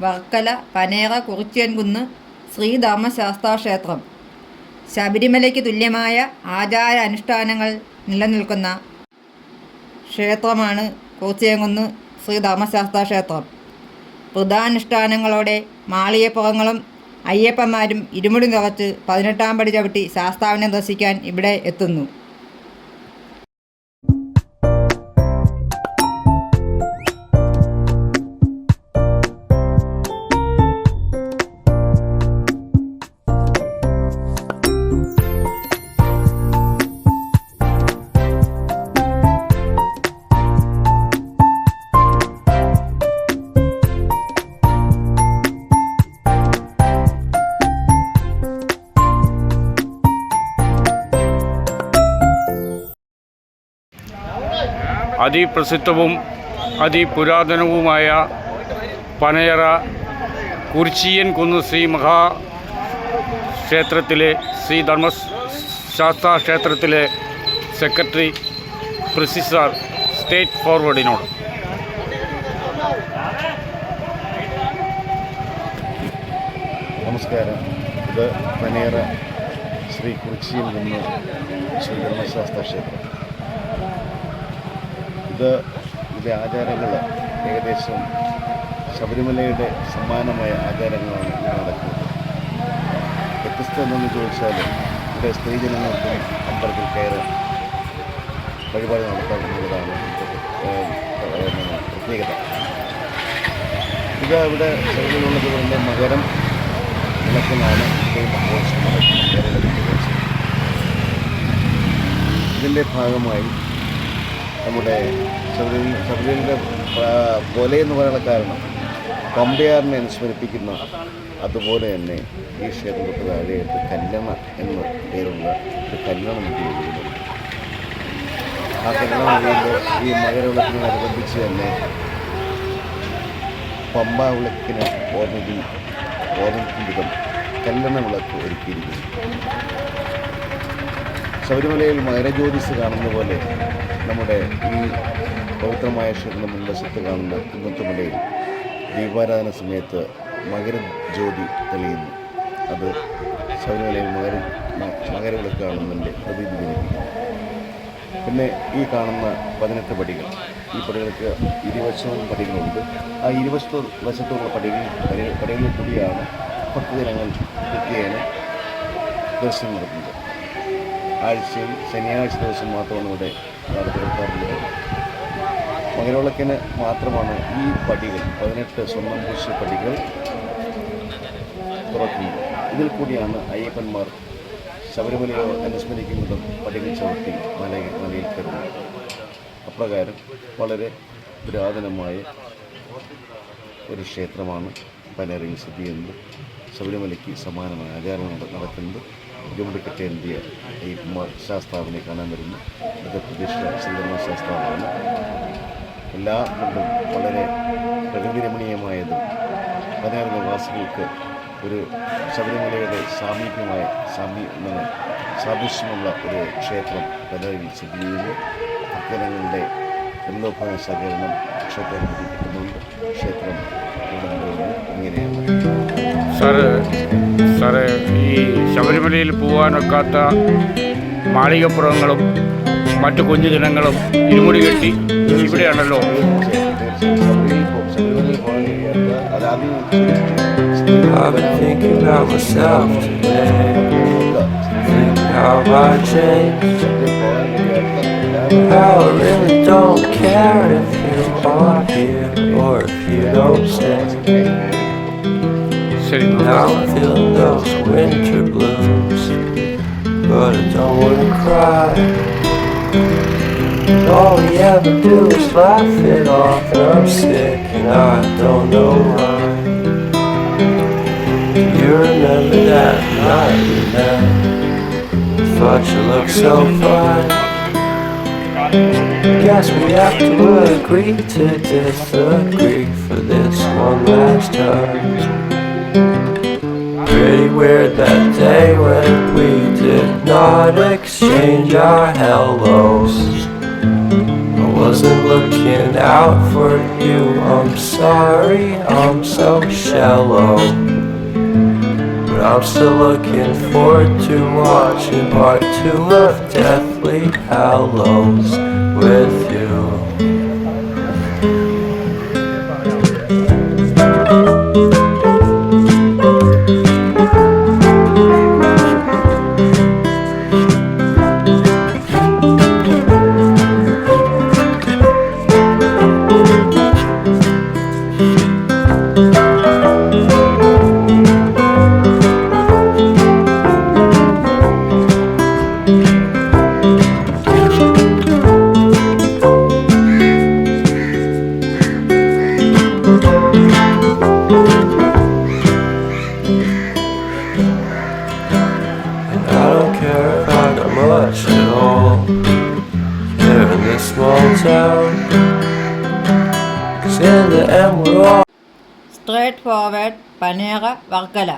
വർക്കല പനേറ കുറിച്യൻകുന്ന് ശ്രീധർമ്മശാസ്താ ക്ഷേത്രം. ശബരിമലയ്ക്ക് തുല്യമായ ആചാര അനുഷ്ഠാനങ്ങൾ നിലനിൽക്കുന്ന ക്ഷേത്രമാണ് കുറിച്യൻകുന്ന് ശ്രീധർമ്മശാസ്താ ക്ഷേത്രം. വ്രതാനുഷ്ഠാനങ്ങളോടെ മാളികപ്പുറങ്ങളും അയ്യപ്പന്മാരും ഇരുമുടി നിറച്ച് 18-ാം പടി ചവിട്ടി ശാസ്താവിനെ ദർശിക്കാൻ ഇവിടെ എത്തുന്നു. അതിപ്രസിദ്ധവും അതിപുരാതനവുമായ പനയറ കുറിച്യൻകുന്ന് ശ്രീ മഹാക്ഷേത്രത്തിലെ ശ്രീ ധർമ്മശാസ്താ ക്ഷേത്രത്തിലെ സെക്രട്ടറി പ്രിൻസിപ്പൽ സ്റ്റേറ്റ് ഫോർവേഡിനോട്. നമസ്കാരം. ഇത് പനയറ ശ്രീ കുറിച്യൻകുന്ന് ശ്രീ ധർമ്മശാസ്താ ക്ഷേത്രം. ഇതിലെ ആചാരങ്ങൾ ഏകദേശം ശബരിമലയുടെ സമാനമായ ആചാരങ്ങളാണ് ഇവിടെ നടക്കുന്നത്. വ്യത്യസ്തം എന്തെന്ന് ചോദിച്ചാൽ ഇവിടെ സ്ത്രീജനങ്ങൾക്കും അമ്പലത്തിൽ കയറി വഴിപാട് നടത്താമെന്നുള്ളതാണ് പ്രത്യേകത. ഇവിടെ ശബരിമലയുള്ളതുകൊണ്ട് മകരം വിളക്കിനാണ് ഇത്രയും ആഘോഷം നടക്കുന്നത് കേരളത്തിൽ വെച്ച്. ഇതിൻ്റെ ഭാഗമായി നമ്മുടെ ശബരിമലയുടെ പോലെ എന്ന് പറയാനുള്ള കാരണം പമ്പയാറിനെ അനുസ്മരിപ്പിക്കുന്ന അതുപോലെ തന്നെ ഈ ക്ഷേത്രത്തിൽ താഴെയായിട്ട് കല്ലണ എന്ന പേരുള്ള ഒരു കല്ലണ നദി ഒഴുകുന്നുണ്ട്. ആ കല്ലണ നദിയിൽ ഈ മകരവിളക്കിനോടനുബന്ധിച്ച് തന്നെ പമ്പ വിളക്കിന് ഓർമ്മിക്കും വിധം കല്ലണ വിളക്ക് ഒരുക്കിയിരിക്കുന്നു. ശബരിമലയിൽ മകരജ്യോതിസ് കാണുന്ന പോലെ നമ്മുടെ ഈ പവിത്രമായ ക്ഷേത്രം മുൻവശത്ത് കാണുന്ന കുന്നത്തുമലയിൽ ദീപാരാധന സമയത്ത് മകരജ്യോതി തെളിയുന്നു. അത് ശബരിമലയിൽ മകരവിളക്ക് കാണുന്നതിൻ്റെ പ്രതിനിധീകരിക്കുന്നു. പിന്നെ ഈ കാണുന്ന 18 പടികൾ, ഈ പടികൾക്ക് ഇരുവശവും പടികളുണ്ട്. ആ ഇരുവശത്തുള്ള പടികളിൽ കൂടിയാണ് ഭക്തജനങ്ങൾ നിത്യേന ദർശനം നടത്തുന്നത്. ആഴ്ചയിൽ ശനിയാഴ്ച ദിവസം മാത്രമാണ് ഇവിടെ നടത്തിയെടുക്കാറുള്ളത്. മകരവിളക്കിന് മാത്രമാണ് ഈ പടികൾ 18 സ്വർണ്ണം പൂശിയ പടികൾ തുറക്കുന്നത്. ഇതിൽ കൂടിയാണ് അയ്യപ്പന്മാർ ശബരിമലയോ അനുസ്മരിക്കുന്നതും പടികൾ ചവിട്ടി മലയിൽ കയറുന്നത്. അപ്രകാരം വളരെ പുരാതനമായ ഒരു ക്ഷേത്രമാണ് പനേറയിൽ സ്ഥിതി ചെയ്യുന്നത്. ശബരിമലയ്ക്ക് സമാനമായ ആചാരങ്ങൾ നടക്കുന്നത്. ഇരുമുടി കെട്ടേന്തിയ അയ്യപ്പന്മാർ ശാസ്താവിനെ കാണാൻ വരുന്നു. അത് പ്രതിഷ്ഠ ശ്രീധർമ്മശാസ്താവാണ്. എല്ലാ കൊണ്ടും വളരെ പ്രകൃതി രമണീയമായതും പനേറ നിവാസികൾക്ക് ഒരു ശബരിമലയുടെ സാദൃശ്യമുള്ള ഒരു ക്ഷേത്രം പനേറയിൽ സ്ഥിതി ചെയ്യുന്നു. ഭക്തജനങ്ങളുടെ നിർലോഭമായ സഹകരണം ക്ഷേത്രത്തിൽ കിട്ടുന്നുണ്ട്. ക്ഷേത്രം ഇങ്ങനെയാണ്. സാറ് ഈ ശബരിമലയിൽ പോകാനൊക്കാത്ത മാളികപ്പുറങ്ങളും മറ്റു കുഞ്ഞു ജനങ്ങളും ഇരുമുടി കെട്ടി ഇവിടെയാണല്ലോ. I've been thinking about myself today, how I changed, how I really don't care if you are here or if you don't stay. Now I'm feeling those winter blues, but I don't wanna cry. All we ever do is laugh it off, and I'm sick and I don't know why. You remember that night we met? Thought you looked so fine. Guess we have to agree to disagree for this one last time. Pretty weird that day when we did not exchange our hellos. wasn't looking out for you. I'm sorry, I'm so shallow, but I'm still looking forward to watching part 2 of Deathly Hallows with you. I don't care if I got much at all here in this small town, 'cause in the end we're all straight forward പനേറ Varkala